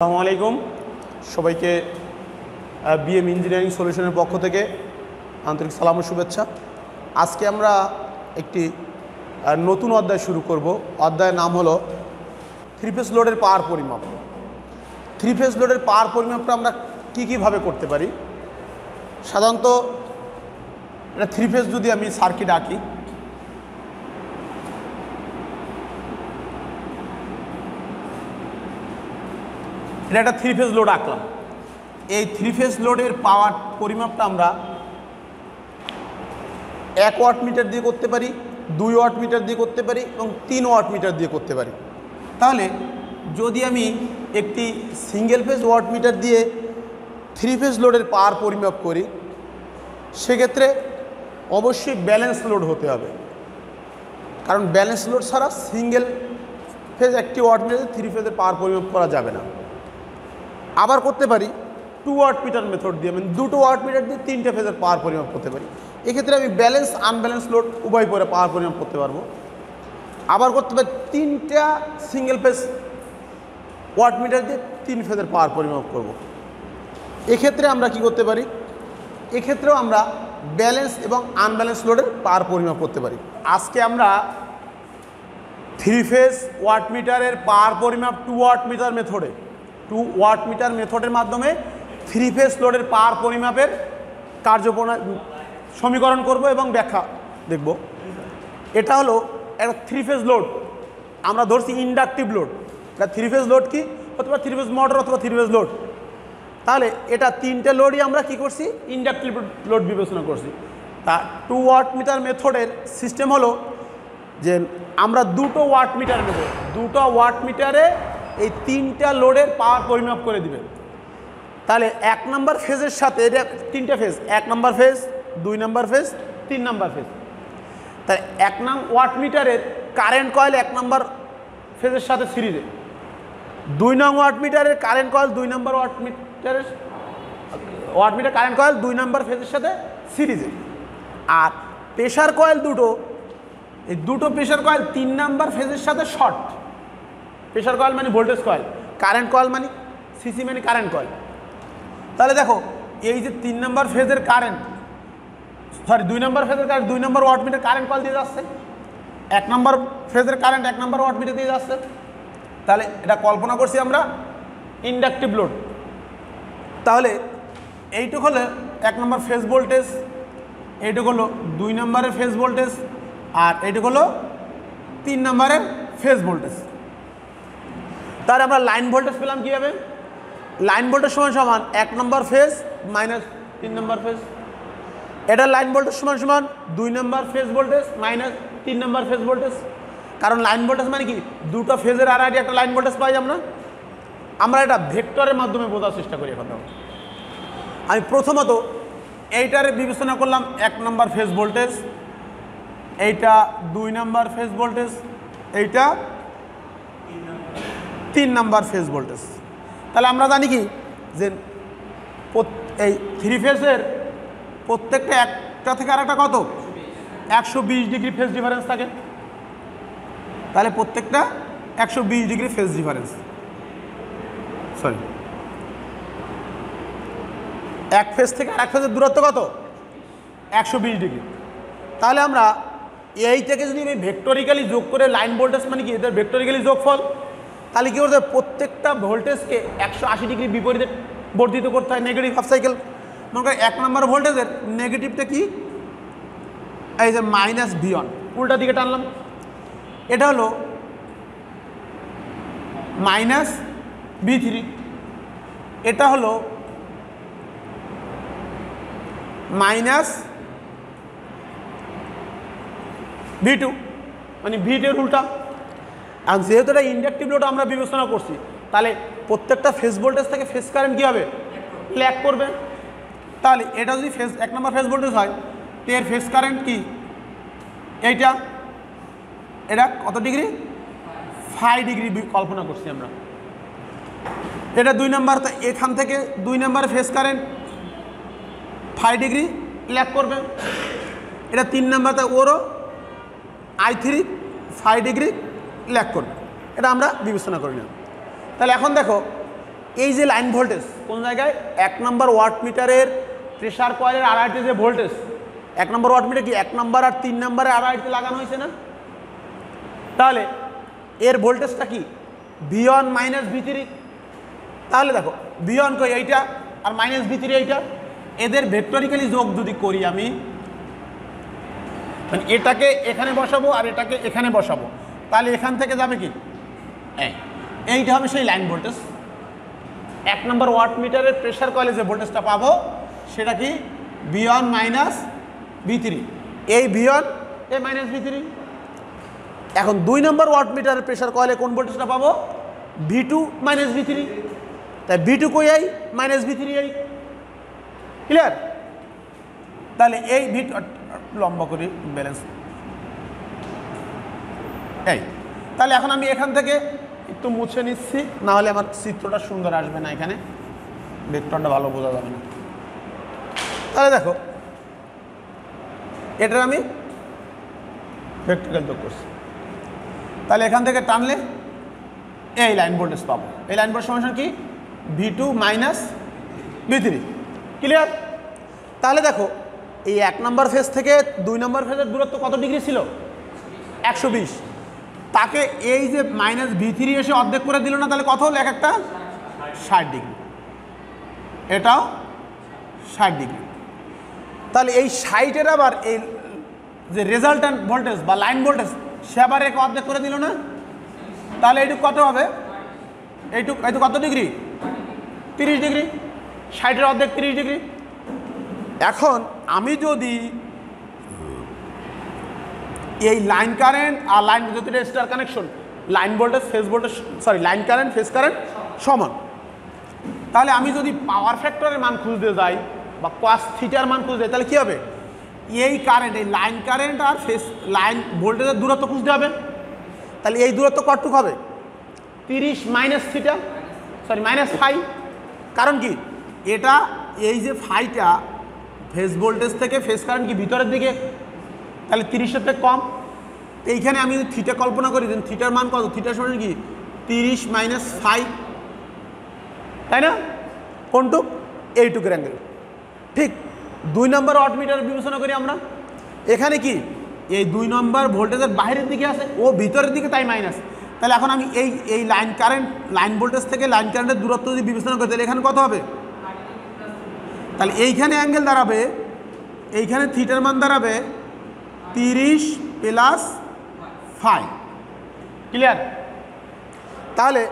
আসসালামু আলাইকুম সবাইকে বিএম ইঞ্জিনিয়ারিং সলিউশনের পক্ষ থেকে আন্তরিক সালাম ও শুভেচ্ছা। আজকে আমরা একটি নতুন অধ্যায় শুরু করব। অধ্যায়ের নাম হলো থ্রি ফেজ লোডের পাওয়ার পরিমাপ। থ্রি ফেজ লোডের পাওয়ার পরিমাপটা আমরা কীভাবে করতে পারি। সাধারণত এটা থ্রি ফেজ যদি আমি সার্কিট আঁকি, এটা একটা থ্রি ফেজ লোড আঁকলাম। এই থ্রি ফেজ লোডের পাওয়ার পরিমাপটা আমরা 1 ওয়াট মিটার দিয়ে করতে পারি, 2 ওয়াট মিটার দিয়ে করতে পারি এবং 3 ওয়াট মিটার দিয়ে করতে পারি। তাহলে যদি আমি একটি সিঙ্গেল ফেজ ওয়াট মিটার দিয়ে থ্রি ফেজ লোডের পাওয়ার পরিমাপ করি, সেক্ষেত্রে অবশ্যই ব্যালেন্স লোড হতে হবে, কারণ ব্যালেন্স লোড ছাড়া সিঙ্গেল ফেজ একটি ওয়াট মিটারে থ্রি ফেজের পাওয়ার পরিমাপ করা যাবে না। আবার করতে পারি 2 ওয়াট মিটার মেথড দিয়ে, মানে 2টো ওয়াট মিটার দিয়ে 3টে ফেজের পাওয়ার পরিমাপ করতে পারি। এক্ষেত্রে আমি ব্যালেন্স আনব্যালেন্স লোড উভয় করে পাওয়ার পরিমাপ করতে পারবো। আবার করতে পারি 3টা সিঙ্গেল ফেজ ওয়াট মিটার দিয়ে 3 ফেজের পাওয়ার পরিমাপ করব। এক্ষেত্রে আমরা কি করতে পারি, এক্ষেত্রেও আমরা ব্যালেন্স এবং আনব্যালেন্স লোডের পাওয়ার পরিমাপ করতে পারি। আজকে আমরা থ্রি ফেজ ওয়াট মিটারের পাওয়ার পরিমাপ 2 ওয়াট মিটার মেথডে 2 ওয়াট মিটার মেথডের মাধ্যমে থ্রি ফেজ লোডের পাওয়ার পরিমাপের সমীকরণ করব এবং ব্যাখ্যা দেখব। এটা হলো একটা থ্রি ফেজ লোড, আমরা ধরছি ইন্ডাকটিভ লোড। এটা থ্রি ফেজ লোড কি অথবা থ্রি ফেজ মোটর অথবা থ্রি ফেজ লোড। তাহলে এটা 3টে লোডই আমরা কি করছি, ইন্ডাকটিভ লোড বিবেচনা করছি। তা 2 ওয়াট মিটার মেথডের সিস্টেম হলো যে আমরা 2টো ওয়াট মিটার নেব, 2টো ওয়াট মিটারে এই 3টা লোডের পাওয়ার পরিমাপ করে দিবেন। তাহলে 1 নম্বর ফেজের সাথে, এটা 3টে ফেজ, 1 নম্বর ফেজ, 2 নম্বর ফেজ, 3 নম্বর ফেজ। তাই 1 নং ওয়াট মিটারের কারেন্ট কয়েল 1 নম্বর ফেজের সাথে সিরিজে, 2 নং ওয়াট মিটারের কারেন্ট কয়েল 2 নম্বর ওয়াট মিটার কারেন্ট কয়েল 2 নম্বর ফেজের সাথে সিরিজে। আর প্রেশার কয়েল দুটো, এই দুটো প্রেশার কয়েল 3 নম্বর ফেজের সাথে শর্ট। প্রেশার কয়েল মানে ভোল্টেজ কয়েল, কারেন্ট কয়েল মানে সিসি মানে কারেন্ট কয়েল। তাহলে দেখো এই যে 3 নম্বর ফেজের কারেন্ট, 2 নম্বর ফেজের কারেন্ট 2 নম্বর ওয়াট মিটার কারেন্ট কয়েল দিয়ে যাচ্ছে, 1 নম্বর ফেজের কারেন্ট 1 নম্বর ওয়াট মিটার দিয়ে যাচ্ছে। তাহলে এটা কল্পনা করছি আমরা ইন্ডাকটিভ লোড। তাহলে এইটুকু হলো 1 নম্বর ফেজ ভোল্টেজ, এইটুকু হলো 2 নম্বরের ফেজ ভোল্টেজ, আর এইটুকু হলো 3 নম্বরের ফেজ ভোল্টেজ। তাহলে আমরা লাইন ভোল্টেজ পেলাম কীভাবে, লাইন ভোল্টেজ সমান 1 নম্বর ফেজ মাইনাস 3 নম্বর ফেজ। এটা লাইন ভোল্টেজ সমান 2 নম্বর ফেজ ভোল্টেজ মাইনাস 3 নম্বর ফেজ ভোল্টেজ। কারণ লাইন ভোল্টেজ মানে কি, দুটো ফেজের আড়াআড়ি একটা লাইন ভোল্টেজ পাই আমরা এটা ভেক্টরের মাধ্যমে বোঝার চেষ্টা করি। এখন আমি প্রথমত এইটারে বিবেচনা করলাম 1 নম্বর ফেজ ভোল্টেজ, এইটা 2 নম্বর ফেজ ভোল্টেজ, এইটা 3 নম্বর ফেজ ভোল্টেজ। তাহলে আমরা জানি কি যে এই থ্রি ফেজের প্রত্যেকটা একটা থেকে আরেকটা কত 120 ডিগ্রি ফেজ ডিফারেন্স থাকে। তাহলে প্রত্যেকটা 120 ডিগ্রি ফেজ ডিফারেন্স, সরি এক ফেজ থেকে আরেক ফেজের দূরত্ব কত 120 ডিগ্রি। তাহলে আমরা এইটাকে যদি আমি ভেক্টরিক্যালি যোগ করে, লাইন ভোল্টেজ মানে কি এদের ভেক্টরিক্যালি যোগফল, তাহলে কী করতে হবে, প্রত্যেকটা ভোল্টেজকে 180 ডিগ্রি বিপরীতে বর্ধিত করতে হয়, নেগেটিভ হাফ সাইকেল। মনে করি 1 নম্বর ভোল্টেজের নেগেটিভটা কি, এই যে মাইনাস V1, উল্টা দিকে টানলাম, এটা হলো মাইনাস V3, এটা হলো মাইনাস V2, মানে V2 এর উল্টা। আর যেহেতু এটা ইন্ডাকটিভ লোড আমরা বিবেচনা করছি, তাহলে প্রত্যেকটা ফেজ ভোল্টেজ থেকে ফেজ কারেন্ট কী হবে, ল্যাগ করবে। তাহলে এটা যদি ফেজ 1 নম্বর ফেজ ভোল্টেজ হয়, তো এর ফেজ কারেন্ট কি, এইটা এটা কত ডিগ্রি 5 ডিগ্রি কল্পনা করছি আমরা। এটা 2 নম্বর, তো এখান থেকে 2 নম্বরের ফেজ কারেন্ট 5 ডিগ্রি ল্যাগ করবে। এটা 3 নম্বর, তো ওরও I3 5 ডিগ্রি ল্যাগ করবে। এটা আমরা বিবেচনা করি না। তাহলে এখন দেখো এই যে লাইন ভোল্টেজ কোন জায়গায় 1 নম্বর ওয়াট মিটারের প্রেসার কয়েলের আড়াইটে যে ভোল্টেজ 1 নম্বর ওয়াট মিটার কি 1 নম্বর আর 3 নম্বরে আড়াইটে লাগানো হয়েছে না, তাহলে এর ভোল্টেজটা কি V1 মাইনাস V3। তাহলে দেখো V1 কই এইটা আর মাইনাস V3 এইটা, এদের ভেক্টরিক্যালি যোগ যদি করি আমি, মানে এটাকে এখানে বসাবো আর এটাকে এখানে বসাবো, তাহলে এখান থেকে যাবে কি এইটা হবে সেই লাইন ভোল্টেজ। 1 নম্বর ওয়াট মিটারের প্রেসার কয়েলে যে ভোল্টেজটা পাবো সেটা কি V1 মাইনাস V3, এই V1 এই মাইনাস V3। এখন 2 নম্বর ওয়াট মিটারের প্রেসার কয়েলে কোন ভোল্টেজটা পাবো V2 মাইনাস V3, তাই V2 কই এই মাইনাস V3 এই, ক্লিয়ার। তাহলে এই V2 লম্বা করি ব্যালেন্স এই, তাহলে এখন আমি এখান থেকে একটু মুছে নিচ্ছি, না হলে আমার চিত্রটা সুন্দর আসবে না, এখানে ভেক্টরটা ভালো বোঝা যাবে না। তাহলে দেখো এটার আমি ভেক্টরিক্যাল যোগ করছি, তাহলে এখান থেকে টানলে এই লাইন ভোল্টেজ পাবো। এই লাইন ভোল্টেজ সমান কি V2 মাইনাস V3, ক্লিয়ার। তাহলে দেখো এই 1 নম্বর ফেজ থেকে 2 নম্বর ফেজের দূরত্ব কত ডিগ্রি ছিল 120, তাকে এই যে মাইনাস V3 এসে অর্ধেক করে দিল না, তাহলে কত হলো এক একটা 60 ডিগ্রি, এটাও 60 ডিগ্রি। তাহলে এই 60-এর আবার এই যে রেজাল্ট্যান্ট ভোল্টেজ বা লাইন ভোল্টেজ সে আবার একে অর্ধেক করে দিল না, তাহলে এইটুকু কত হবে, এইটুকু কত ডিগ্রি 30 ডিগ্রি, 60-এর অর্ধেক 30 ডিগ্রি। এখন আমি যদি এই লাইন কারেন্ট আর লাইন যদি star connection, line voltage phase voltage line current phase current সমান, তাহলে আমি যদি পাওয়ার ফ্যাক্টরের মান খুঁজতে যাই বা cos থিটার মান খুঁজতে যাই, তাহলে কী হবে এই কারেন্ট এই লাইন কারেন্ট আর ফেজ লাইন ভোল্টেজের দূরত্ব খুঁজতে হবে। তাহলে এই দূরত্ব কতটুকু হবে 30 মাইনাস থিটা মাইনাস ফাই, কারণ কি এটা এই যে ফাইটা ফেজ ভোল্টেজ থেকে ফেজ কারেন্ট কি ভিতরের দিকে, তাহলে 30-এর থেকে কম। এইখানে আমি যদি থিটা কল্পনা করি দেন থিটার মান কত, থিটার সমান কি 30 মাইনাস ফাই, তাই না, কোনটুক এইটুকের অ্যাঙ্গেল। ঠিক 2 নম্বর ওয়াট মিটার বিবেচনা করি আমরা, এখানে কি এই 2 নম্বর ভোল্টেজের বাইরের দিকে আছে, ও ভিতরের দিকে, তাই মাইনাস। তাহলে এখন আমি এই লাইন কারেন্ট লাইন ভোল্টেজ থেকে লাইন কারেন্টের দূরত্ব যদি বিবেচনা করি, তাহলে এখানে কত হবে, তাহলে এইখানে অ্যাঙ্গেল দাঁড়াবে, এইখানে থিটার মান দাঁড়াবে 30 প্লাস ফাই, ক্লিয়ার। তাহলে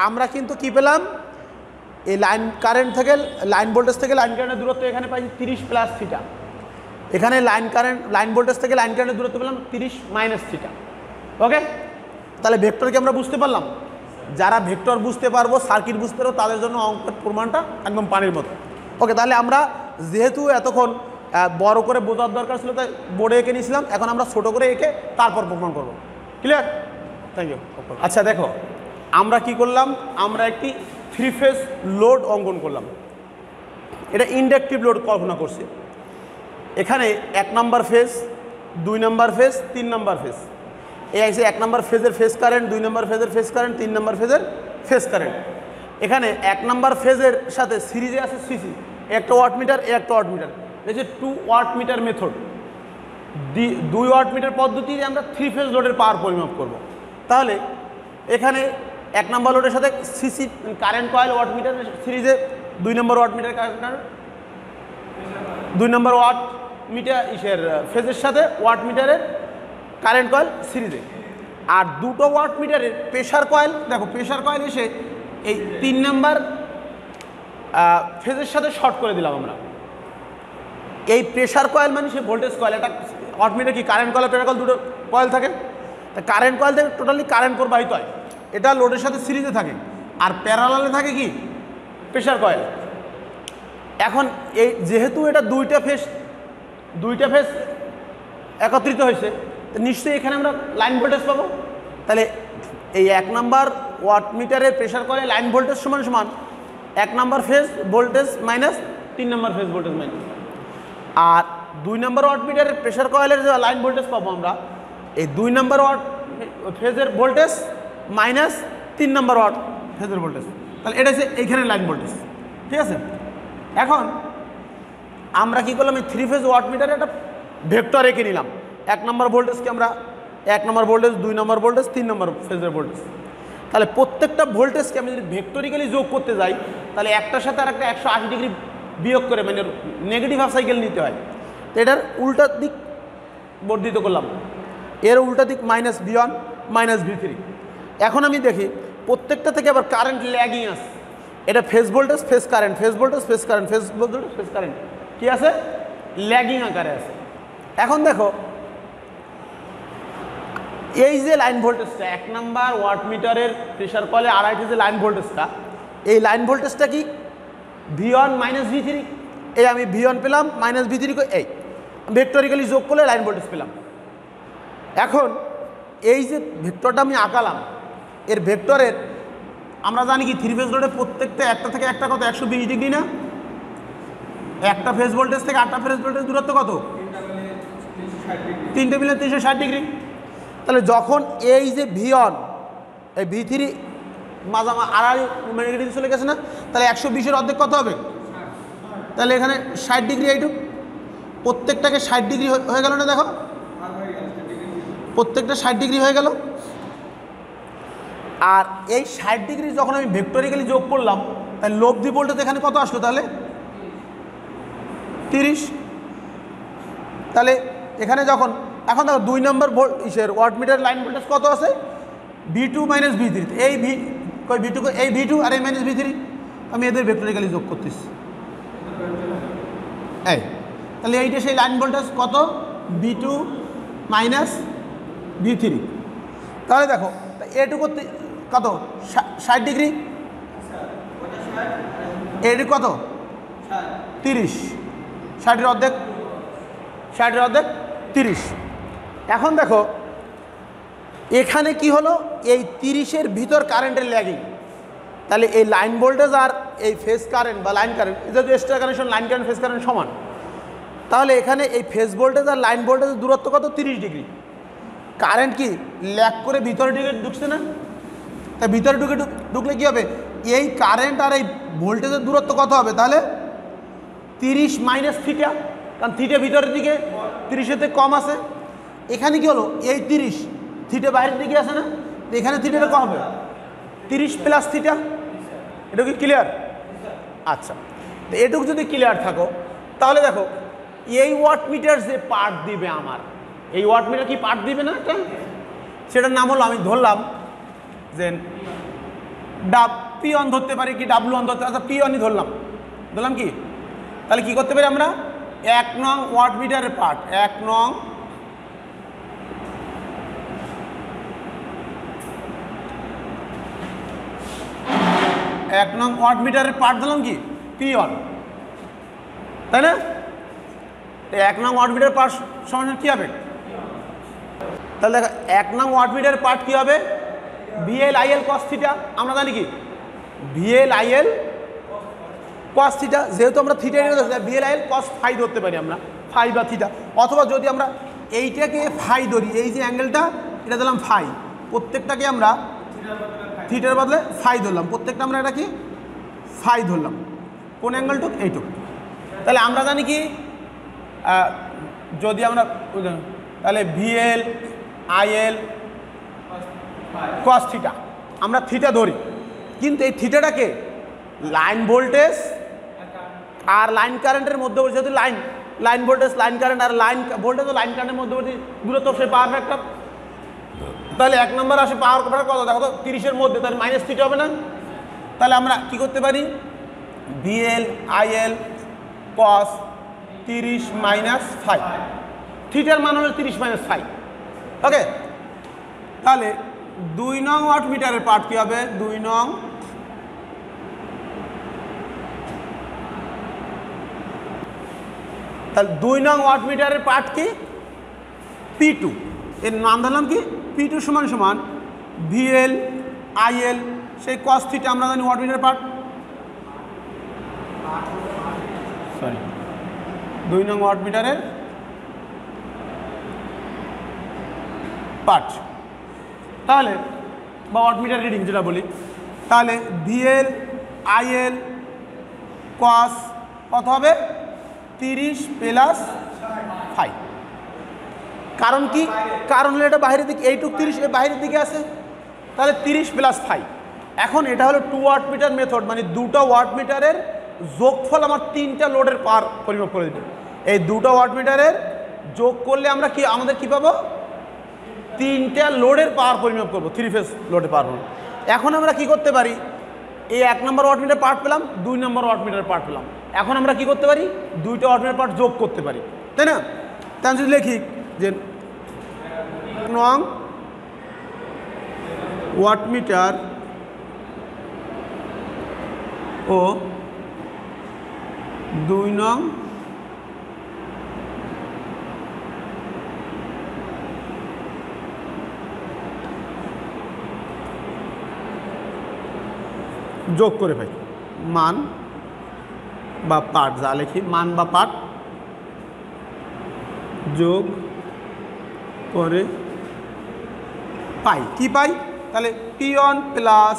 আমরা কিন্তু কি পেলাম, এই লাইন কারেন্ট থেকে লাইন ভোল্টেজ থেকে লাইন কারেন্টের দূরত্ব এখানে পাইছি 30 প্লাস থিটা, এখানে লাইন ভোল্টেজ থেকে লাইন কারেন্টের দূরত্ব পেলাম 30 মাইনাস থিটা। ওকে, তাহলে ভেক্টরকে আমরা বুঝতে পারলাম। যারা ভেক্টর বুঝতে পারবো, সার্কিট বুঝতে পারবো, তাদের জন্য অঙ্কের প্রমাণটা একদম পানির মতো। ওকে, তাহলে আমরা যেহেতু এতক্ষণ বড় করে বোঝার দরকার ছিল, তাই বোর্ডে এঁকে নিয়েছিলাম, এখন আমরা ছোটো করে এঁকে তারপর প্রমাণ করবো। Clear, thank you. আচ্ছা দেখো আমরা কি করলাম, আমরা একটি 3 ফেজ লোড অঙ্কন করলাম, এটা ইন্ডাকটিভ লোড কল্পনা করছি। এখানে 1 নম্বর ফেজ, 2 নম্বর ফেজ, 3 নম্বর ফেজ, এই আছে 1 নম্বর ফেজের ফেজ কারেন্ট, 2 নম্বর ফেজের ফেজ কারেন্ট, 3 নম্বর ফেজের ফেজ কারেন্ট। এখানে 1 নম্বর ফেজের সাথে সিরিজে আছে সিসি, একটা ওয়াট মিটার, একটা ওয়াট মিটার, এই 2 watt meter method, 2 watt meter পদ্ধতিতে আমরা 3 ফেজ লোডের পাওয়ার পরিমাপ করব। তাহলে এখানে 1 নম্বর লোডের সাথে CC current coil watt meter সিরিজে, 2 নম্বর ওয়াট মিটার কারেন্ট, 2 নম্বর ওয়াট মিটার ফেজের সাথে ওয়াট মিটারের কারেন্ট কয়েল সিরিজে। আর 2টো ওয়াট মিটারের প্রেসার কয়েল, দেখো প্রেসার কয়েল এসে এই 3 নম্বর ফেজের সাথে শর্ট করে দিলাম আমরা। এই প্রেসার কয়েল মানে সে ভোল্টেজ কয়েল, এটা ওয়াট মিটার কি কারেন্ট কয়েল প্রেসার কয়েল দুটো কয়েল থাকে, তা কারেন্ট কয়েল থেকে টোটালি কারেন্ট প্রবাহিত হয়, এটা লোডের সাথে সিরিজে থাকে, আর প্যারালালে থাকে কি প্রেসার কয়েল। এখন এই যেহেতু এটা দুইটা ফেজ একত্রিত হয়েছে, নিশ্চয়ই এখানে আমরা লাইন ভোল্টেজ পাবো। তাহলে এই 1 নম্বর ওয়াট মিটারের প্রেসার কয়েলে লাইন ভোল্টেজ সমান সমান 1 নম্বর ফেজ ভোল্টেজ মাইনাস 3 নম্বর ফেজ ভোল্টেজ মাইনাস, আর 2 নম্বর ওয়াট মিটারের প্রেসার কয়েলের যে লাইন ভোল্টেজ পাবো আমরা, এই 2 নম্বর ওয়াট ফেজের ভোল্টেজ মাইনাস 3 নম্বর ওয়াট ফেজের ভোল্টেজ। তাহলে এটা হচ্ছে এইখানে লাইন ভোল্টেজ, ঠিক আছে। এখন আমরা কি করলাম, এই 3 ফেজ ওয়াটমিটারে একটা ভেক্টর এঁকে নিলাম। 1 নম্বর ভোল্টেজকে আমরা 1 নম্বর ভোল্টেজ, 2 নম্বর ভোল্টেজ, 3 নম্বর ফেজের ভোল্টেজ। তাহলে প্রত্যেকটা ভোল্টেজকে আমি যদি ভেক্টরিক্যালি যোগ করতে যাই, তাহলে একটার সাথে আর একটা 180 ডিগ্রি বিয়োগ করে, মানে নেগেটিভ হাফ সাইকেল নিতে হয়। তো এটার উল্টা দিক বর্ধিত করলাম, এর উল্টা দিক -V1 -V3। এখন আমি দেখি প্রত্যেকটা থেকে আবার কারেন্ট ল্যাগিং আছে। এটা phase voltage, phase current, phase voltage, phase current, phase voltage, phase current কি আছে, ল্যাগিং আকারে আছে। এখন দেখো এই যে লাইন ভোল্টেজটা 1 নাম্বার ওয়াটমিটারের প্রেসার কলে আড়াইটি যে লাইন ভোল্টেজটা, এই লাইন ভোল্টেজটা কি V1 -V3। এই আমি V1 পেলাম -V3, এই ভেক্টরিক্যালি যোগ করলে লাইন ভোল্টেজ পেলাম। এখন এই যে ভেক্টরটা আমি আঁকালাম, এর ভেক্টরের আমরা জানি কি 3 ফেজ লোডে প্রত্যেকটা একটা থেকে একটা কত 120 ডিগ্রি না, একটা ফেজ ভোল্টেজ থেকে আটটা ফেজ ভোল্টেজ দূরত্ব কত, 3টে মিলে 360 ডিগ্রি। তাহলে যখন এই যে V1 এই V3 মাঝামা আড়াই নেগেটিভ চলে গেছে না, তাহলে 120-এর অর্ধেক কত হবে, তাহলে এখানে 60 ডিগ্রি, এইটুক প্রত্যেকটাকে 60 ডিগ্রি হয়ে গেল না, দেখো প্রত্যেকটা 60 ডিগ্রি হয়ে গেল। আর এই 60 ডিগ্রি যখন আমি ভেক্টরিক্যালি যোগ করলাম, তাহলে লব্ধি ভোল্টেজ এখানে কত আসলো, তাহলে 30। তাহলে এখানে যখন এখন দেখো 2 নম্বর ইসের ওয়াটমিটার লাইন ভোল্টেজ কত আছে, V2 -V3। এই V2 এই V2 আর এই -V3 আমি এদের ভেক্টরিক্যালি যোগ করতেছি, এই তাহলে এইটা সেই লাইন ভোল্টেজ কত, V2 -V3। তাহলে দেখো এটুকু কত 60 ডিগ্রি, এটুকু কত 30, 60-এর অর্ধেক, 60-এর অর্ধেক 30। এখন দেখো এখানে কি হলো, এই 30-এর ভিতর কারেন্টের ল্যাগিং। তাহলে এই লাইন ভোল্টেজ আর এই ফেজ কারেন্ট বা লাইন কারেন্ট, যেহেতু extra connection line current phase current সমান, তাহলে এখানে এই ফেজ ভোল্টেজ আর লাইন ভোল্টেজের দূরত্ব কত, 30 ডিগ্রি। কারেন্ট কি ল্যাগ করে ভিতরে ঢুকছে না, তাই ভিতরে ঢুকলে কী হবে, এই কারেন্ট আর এই ভোল্টেজের দূরত্ব কত হবে, তাহলে 30 - θ, কারণ থিটা ভিতরের দিকে 30-এর থেকে কম আছে। এখানে কি হলো, এই 30 থিটা বাইরের দিকে আছে না, এখানে থিটাটা কম হবে 30 + θ। এটা কি ক্লিয়ার? আচ্ছা, তো এটুকু যদি ক্লিয়ার থাকো, তাহলে দেখো এই ওয়াটমিটার যে পার্ট দিবে আমার, এই ওয়াটমিটার কি পার্ট দিবে না একটা, সেটার নাম হলো, আমি ধরলাম যে P1 ধরতে পারি কি W1 ধরতে, আচ্ছা P1ই ধরলাম কি, তাহলে কি করতে পারি আমরা, 1 নং ওয়াটমিটারের পার্ট, 1 নং ওয়াটমিটারের পার্ট দিলাম কি P1, তাই না। 1 নং ওয়াটমিটার পার্ট সমান কী হবে, তাহলে দেখো 1 নং ওয়াটমিটারের পার্ট কী হবে, VL IL cos θ। আমরা জানি কি VL IL cos θ, যেহেতু আমরা থিটা VL IL cos φ ধরতে পারি আমরা, ফাই বা থিটা, অথবা যদি আমরা এইটাকে ফাই ধরি, এই যে অ্যাঙ্গেলটা এটা দিলাম ফাই, প্রত্যেকটাকে আমরা থিটার বদলে ফাই ধরলাম, প্রত্যেকটা আমরা এটা কি ফাই ধরলাম, কোন অ্যাঙ্গেলটুক, এইটুক। তাহলে আমরা জানি কি যদি আমরা তাহলে VL IL cos θ আমরা থিটা ধরি, কিন্তু এই থিটাটাকে লাইন ভোল্টেজ আর লাইন কারেন্টের মধ্যবর্তী, যেহেতু লাইন ভোল্টেজ লাইন কারেন্ট আর লাইন ভোল্টেজ ও লাইন কারেন্টের মধ্যবর্তী দূরত্ব সেই পাওয়ার ফ্যাক্টর। তাহলে 1 নম্বর আসে পাওয়ার ফ্যাক্টর কত, দেখো তো 30-এর মধ্যে, তাহলে -θ হবে না। তাহলে আমরা কি করতে পারি, VL IL cos 30 - φ, থিটার মান হলো 30 - φ। ওকে, তাহলে 2 নং ওয়াটমিটারের পার্ট কী হবে, 2 নং তাহলে 2 নং ওয়াটমিটারের পার্ট কি P2, এর নাম ধরলাম কি P2 সমান VL IL সেই cos θ, আমরা জানি ওয়াটমিটারের পার্ট, সরি 2 নং ওয়াটমিটারের পার্ট, তাহলে বা ওয়াটমিটার রিডিং যেটা বলি, তাহলে VL আইএল কস কত হবে 30 প্লাস 5। কারণ কি, কারণ হলো এটা বাইরের দিকে, এইটুক 30 এর বাইরের দিকে আছে, তাহলে 30 প্লাস 5। এখন এটা হলো 2 ওয়াটমিটার মেথড, মানে দুটো ওয়াটমিটারের যোগফল আমার 3টা লোডের পার পরিমাপ করে দিবে। এই দুটো ওয়াটমিটারের যোগ করলে আমরা কি আমাদের কি পাবো, 3টা লোডের পাওয়ার পরিমাপ করবো, 3 ফেজ লোডের পাওয়ার। এখন আমরা কি করতে পারি, এই 1 নম্বর ওয়াটমিটার পার্ট পেলাম, 2 নম্বর ওয়াটমিটার পার্ট পেলাম। এখন আমরা কি করতে পারি, 2টা ওয়াটমিটার পার্ট যোগ করতে পারি, তাই না? তাই যদি লিখি যে নং ওয়াটমিটার ও 2 নং যোগ করে ভাই মান বা পাঠ, যা লিখি মান বা পাঠ যোগ করে পাই, কি পাই, তাহলে P1 plus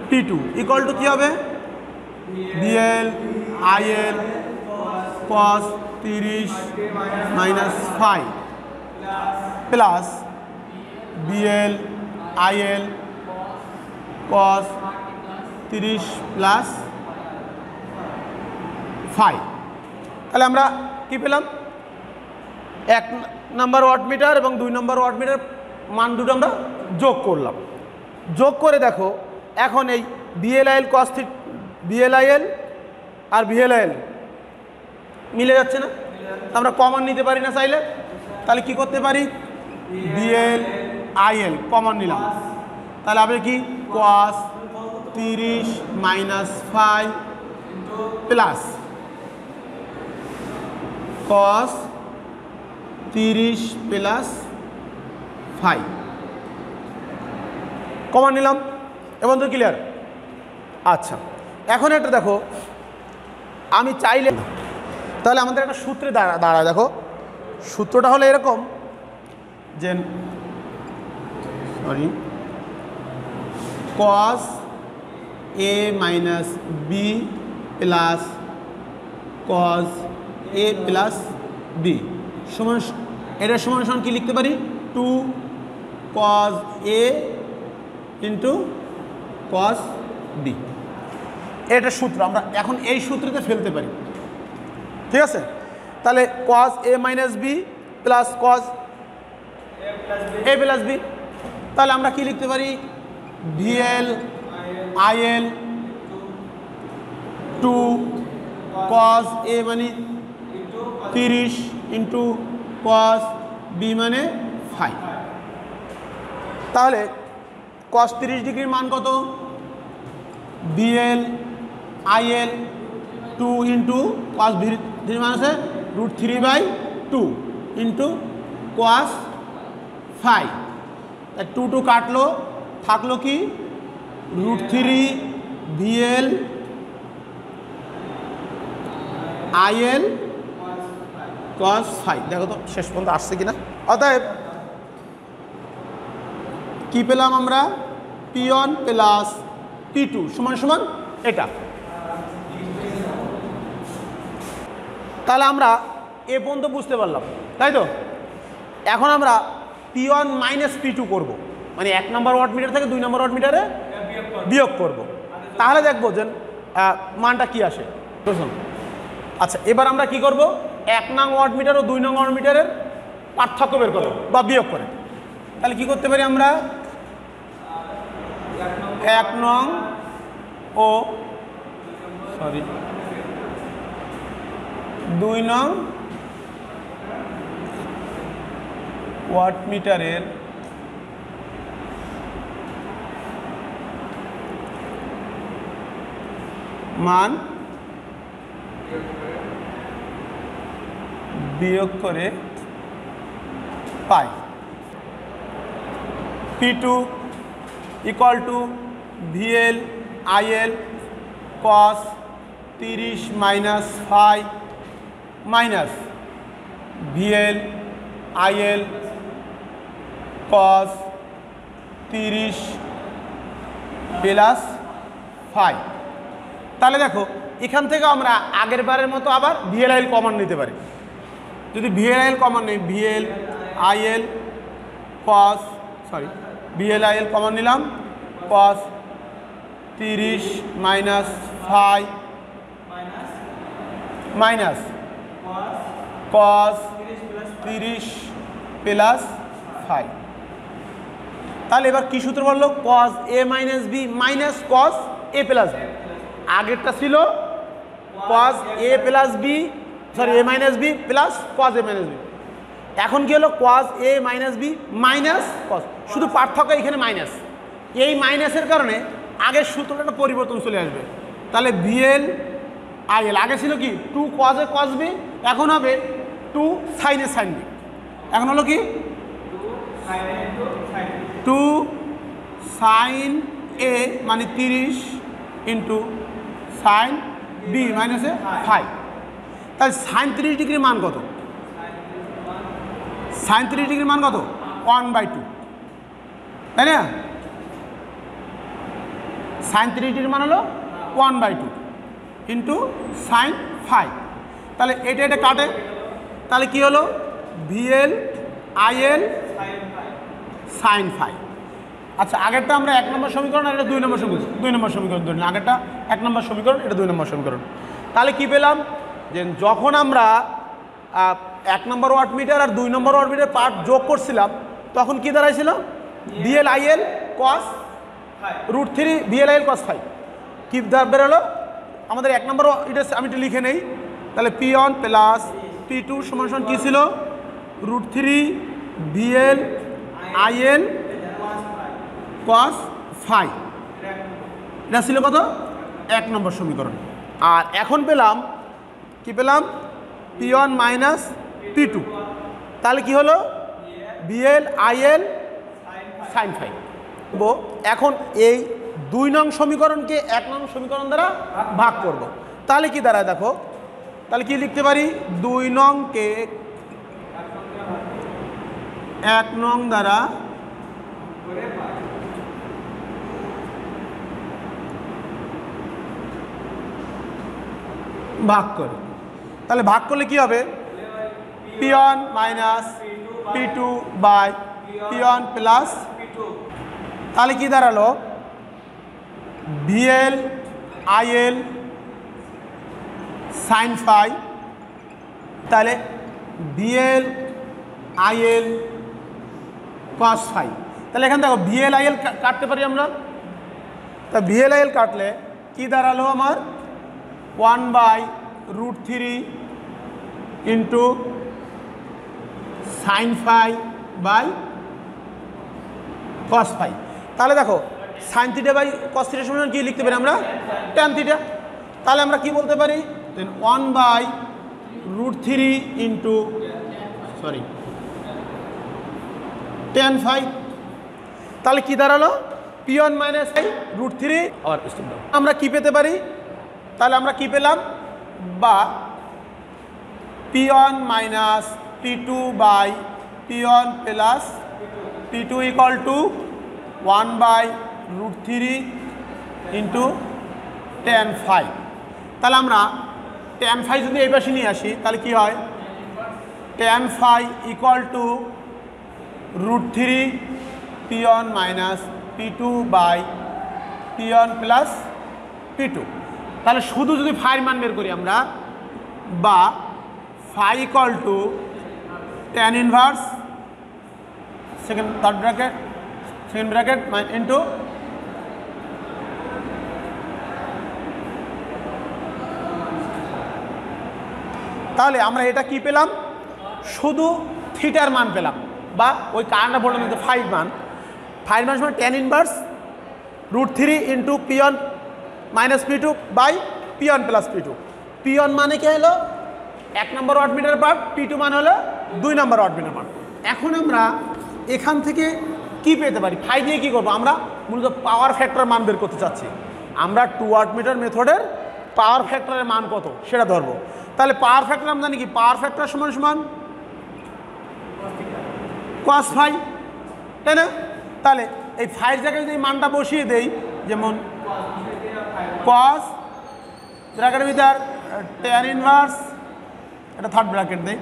P2 equal two কী হবে, VL IL cos 30 minus 5 plus VL IL cos 30 plus 5। তাহলে আমরা কি পেলাম, 1 নম্বর ওয়াটমিটার এবং 2 নম্বর ওয়াটমিটার মান দুটো আমরা যোগ করলাম। যোগ করে দেখো এখন এই VLIL cos VLIL আর VLIL মিলে যাচ্ছে না, আমরা কমন নিতে পারি না চাইলে, তাহলে কি করতে পারি, VLIL কমন নিলাম, তাহলে হবে কি cos 30 minus 5 plus cos 30 plus 5 common নিলাম এবং তো ক্লিয়ার। আচ্ছা এখন এটা দেখো আমি চাইলে, তাহলে আমাদের একটা সূত্রে দাঁড়ায়, দেখো সূত্রটা হলো এরকম যে sorry cos A minus B plus cos A plus B সমান, এটা সমান সমান কি লিখতে পারি, 2 cos A into cos B। এটা সূত্র আমরা এখন এই সূত্রতে ফেলতে পারি, ঠিক আছে? তাহলে cos A minus B plus cos A plus B, তাহলে আমরা কি লিখতে পারি, VL IL 2 cos A মানে 30 ইন্টু cos B মানে 5। তাহলে cos 30 ডিগ্রির মান কত, VL IL 2 into cos B মান আছে √3/2 ইন্টু cos 5, 2 2 কাটলো, থাকলো কি √3 VL IL cos 5। দেখো তো শেষ পর্যন্ত আসছে কিনা। অতএব কি পেলাম আমরা, P1 প্লাস P2 সমান সমান এটা। তাহলে আমরা এ পর্যন্ত বুঝতে পারলাম, তাই তো? এখন আমরা P1 মাইনাস P2 করবো, মানে 1 নম্বর ওয়াটমিটার থেকে 2 নম্বর ওয়াটমিটারে বিয়োগ করব, তাহলে দেখবো যে মানটা কি আসে। বুঝলাম? আচ্ছা এবার আমরা কি করব, 1 নং ওয়াটমিটার ও 2 নং ওয়াটমিটারের পার্থক্য বের করব বা বিয়োগ করে। তাহলে কি করতে পারি আমরা, 1 নং ও 2 নং ওয়াটমিটারের মান বিয়োগ করে পাই। P2 equal to VL IL cos 30 minus 5 minus VL IL cos 30 plus phi. তাহলে দেখো এখান থেকে আমরা আগের বারের মতো আবার VLIL কমন নিতে পারি। যদি VLIL কমন নেই, VLIL কমন নিলাম, cos 30 minus phi minus cos 30 plus phi. তাহলে এবার কি সূত্র বললো? cos A minus B minus cos A plus B। আগেরটা ছিল cos A plus B, sorry A minus B plus cos A minus B। এখন কি হলো? cos A minus B minus cos, শুধু পার্থক্য এখানে মাইনাস। এই মাইনাসের কারণে আগের সূত্রটা পরিবর্তন চলে আসবে। তাহলে VLIL আগে ছিল কি 2 cos A cos B, এখন হবে 2 sin A sin B। এখন হলো কি 2 sin A মানে 30 ইন্টু sin B মাইনাস এ 5। তাহলে sin 30 ডিগ্রির মান কত? sin 30 ডিগ্রির মান কত? 1/2, তাই না? sin 30 ডিগ্রির মান হলো 1/2 ইন্টু sin 5। তাহলে এটা কাটে, তাহলে কি হলো? VLIL sin 5। আচ্ছা, আগেরটা আমরা 1 নম্বর সমীকরণ আর এটা 2 নম্বর সমীকরণ, 2 নম্বর সমীকরণ ধরুন। আগেরটা 1 নম্বর সমীকরণ, এটা 2 নম্বর সমীকরণ। তাহলে কি পেলাম? যে যখন আমরা 1 নম্বর ওয়াটমিটার আর 2 নম্বর ওয়াটমিটার পার্ট যোগ করছিলাম তখন কি দাঁড়াইছিল? VLIL cos √3 VLIL cos 5। কি বেরোলো আমাদের 1 নম্বর? এটা আমি একটু লিখে নেই। তাহলে P1 প্লাস P2 সমান কী ছিল? √3 VLIL cos 5। এটা ছিল কত? 1 নম্বর সমীকরণ। আর এখন পেলাম কি পেলাম? P1 minus P2। তাহলে কি হলো? VLIL sin 5। এখন এই 2 নং সমীকরণকে 1 নং সমীকরণ দ্বারা ভাগ করব। তাহলে কি দাঁড়ায় দেখো, তাহলে কি লিখতে পারি? 2 নংকে 1 নং দ্বারা ভাগ করি। তাহলে ভাগ করলে কি হবে? P1 minus P2 by P1 plus. তাহলে কি দাঁড়ালো? VLIL sin 5। তাহলে VLIL cos 5। তাহলে এখানে দেখো VLIL কাটতে পারি আমরা। তা VLIL কাটলে কি দাঁড়ালো আমার? 1/√3 ইন্টু sin 5 বাই cos 5। তাহলে দেখো sin θ বাই cos θ সমান কি লিখতে পারি আমরা? tan θ। তাহলে আমরা কি বলতে পারি? 1/√3 ইন্টু tan 5। তাহলে কি দাঁড়ালো? P1 minus √3। আমরা কি পেতে পারি? তাহলে আমরা কি পেলাম? বা P1 minus P2 by P1 plus P2 equal to 1/√3 into tan 5। তাহলে আমরা tan 5 যদি এই পাশে নিয়ে আসি তাহলে কি হয়? tan 5 equal to √3 P1 minus P2 by P1 plus P2। তাহলে শুধু যদি ফাইয়ের মান বের করি আমরা, বা phi equal to tan inverse second bracket into তাহলে আমরা এটা কি পেলাম? শুধু থিটার মান পেলাম, বা ওই কারণটা বললাম যে ফাইভ মান সমান tan inverse √3 into P1 minus P2 by P1 plus P2। P1 মানে কি হলো? 1 নম্বর ওয়াটমিটার পার্ট, P2 মানে হলো 2 নম্বর ওয়াটমিটার পার্ট। এখন আমরা এখান থেকে কি পেতে পারি? ফাই দিয়ে কি করবো? আমরা মূলত পাওয়ার ফ্যাক্টর মান বের করতে চাচ্ছি। আমরা 2 ওয়াটমিটার মেথডের পাওয়ার ফ্যাক্টরের মান কত সেটা ধরবো। তাহলে পাওয়ার ফ্যাক্টর আমরা জানি কি? পাওয়ার ফ্যাক্টর সমান cos 5, তাই না? তাহলে এই ফাইয়ের জায়গায় যদি এই মানটা বসিয়ে দেই, যেমন কস ব্র্যাকেটের ভিতর tan ইনভার্স, এটা থার্ড ব্র্যাকেট দেয়,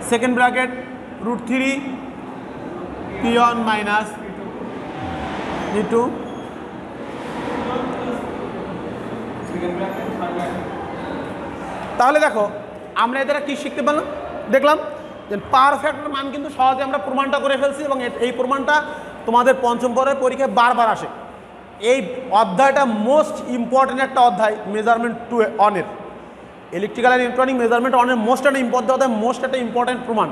second bracket √3 p1 minus p2, তাহলে দেখো আমরা এদের কি শিখতে পারলাম, দেখলাম যে পাওয়ার ফ্যাক্টরের মান কিন্তু সহজে আমরা প্রমাণটা করে ফেলছি এবং এই প্রমাণটা তোমাদের পঞ্চম পর্বের পরীক্ষায় বারবার আসে। এই অধ্যায়টা মোস্ট ইম্পর্টেন্ট একটা অধ্যায় measurement 2 electrical and electronic measurement 1 most একটা ইম্পর্টেন্ট অধ্যায়, মোস্ট একটা ইম্পর্টেন্ট প্রমাণ।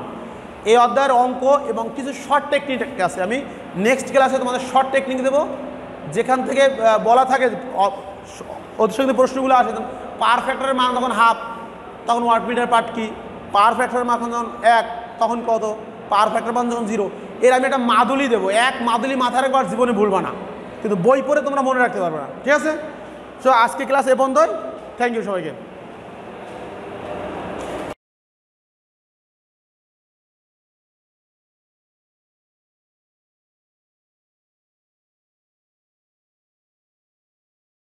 এই অধ্যায়ের অঙ্ক এবং কিছু শর্ট টেকনিক আছে, আমি নেক্সট ক্লাসে তোমাদের শর্ট টেকনিক দেবো, যেখান থেকে বলা থাকে ওদের সঙ্গে প্রশ্নগুলো আসে, পাওয়ার ফ্যাক্টরের মান যখন হাফ তখন ওয়াটমিটার পার্ট কি, পাওয়ার ফ্যাক্টরের মান যখন 1 তখন কত, পাওয়ার ফ্যাক্টর মান যখন 0, এর আমি একটা মাদুলি দেবো, এক মাদুলি মাথার একবার জীবনে ভুলবা না, কিন্তু বই পড়ে তোমরা মনে রাখতে পারবে না। ঠিক আছে, সো আজকে ক্লাস এ পর্যন্তই। থ্যাংক ইউ সবাইকে।